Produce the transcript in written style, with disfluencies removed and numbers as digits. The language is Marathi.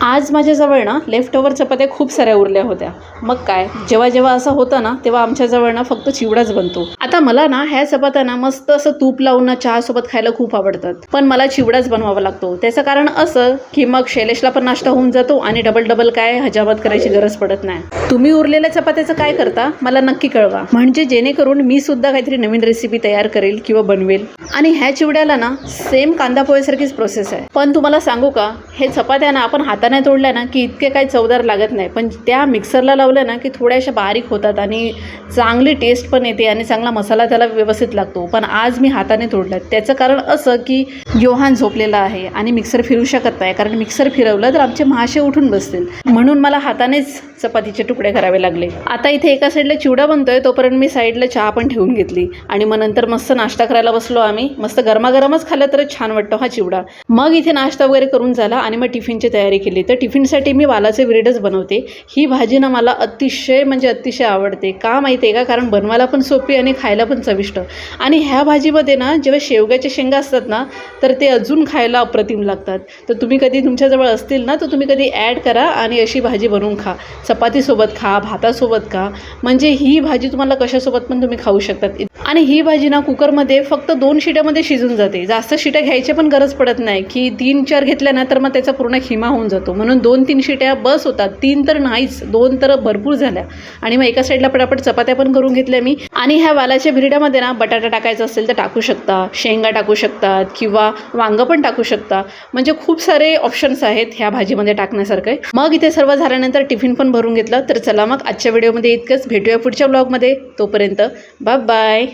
आज माझ्याजवळ ना लेफ्ट ओव्हर चपात्या खूप साऱ्या उरल्या होत्या. मग काय, जेव्हा जेव्हा असं होतं ना तेव्हा आमच्याजवळ ना फक्त चिवडाच बनतो. आता मला ना ह्या चपात्या ना मस्त असं तूप लावून ना चहासोबत खायला खूप आवडतात, पण मला चिवडाच बनवावा लागतो. त्याचं कारण असं की मग शैलेशला पण नाश्ता होऊन जातो आणि डबल काय हजामत करायची गरज पडत नाही. तुम्ही उरलेल्या चपात्याचं काय करता मला नक्की कळवा, म्हणजे जेणेकरून मी सुद्धा काहीतरी नवीन रेसिपी तयार करेल किंवा बनवेल. आणि ह्या चिवड्याला ना सेम कांदा पोह्यासारखीच प्रोसेस आहे. पण तुम्हाला सांगू का, हे चपात्या ना आपण हाताने तोडल्या ना की इतके काही चवदार लागत नाही, पण त्या मिक्सरला लावल्या ना की थोड्याशा बारीक होतात आणि चांगली टेस्ट पण येते आणि चांगला मसाला त्याला व्यवस्थित लागतो. पण आज मी हाताने तोडल्यात. त्याचं कारण असं की योहान झोपलेला आहे आणि मिक्सर फिरू शकत नाही, कारण मिक्सर फिरवलं तर आमचे महाशे उठून बसतील, म्हणून मला हातानेच चपातीचे तुकडे करावे लागले. आता इथे एका साईडला चिवडा बनतोय, तोपर्यंत मी साईडला चहा पण ठेवून घेतली आणि मग नंतर मस्त नाश्ता करायला बसलो आम्ही. मस्त गरमागरमच खाल्लं तरच छान वाटतो हा चिवडा. मग इथे नाश्ता वगैरे करून झाला आणि मग टिफिनची तयारी केली. तर टिफिनसाठी मी वालाचे ब्रेडच बनवते. ही भाजी ना मला अतिशय म्हणजे अतिशय आवडते. का माहिती आहे का, कारण बनवायला पण सोपी आणि खायला पण चविष्ट. आणि ह्या भाजीमध्ये ना जेव्हा शेवग्याच्या शेंगा असतात ना तर ते अजून खायला अप्रतिम लागतात. तर तुम्ही कधी तुमच्याजवळ असतील ना तर तुम्ही कधी ॲड करा आणि अशी भाजी बनवून खा. चपातीसोबत खा, भातासोबत खा, म्हणजे ही भाजी तुम्हाला कशासोबत पण तुम्ही खाऊ शकतात. आणि ही भाजी ना कुकरमध्ये फक्त 2 शिट्यामध्ये शिजून जाते. जास्त शिट्या घ्यायची पण गरज पडत नाही की 3-4 घेतल्या ना तर मग त्याचा पूर्ण खिमा होऊन जातो. म्हणून 2-3 शिट्या बस होतात. 3 तर नाहीच, 2 तर भरपूर झाल्या. आणि मग एका साईडला पटापट चपात्या पण करून घेतल्या मी. आणि ह्या वालाच्या भिरड्यामध्ये ना बटाटा टाकायचा असेल तर टाकू शकता, शेंगा टाकू शकतात किंवा वांगं पण टाकू शकता. म्हणजे खूप सारे ऑप्शन्स आहेत ह्या भाजीमध्ये टाकण्यासारखे. मग इथे सर्व झाल्यानंतर टिफिन पण भरून घेतलं. तर चला मग आजच्या व्हिडिओमध्ये इतकंच. भेटूया पुढच्या ब्लॉगमध्ये. तोपर्यंत बाय बाय.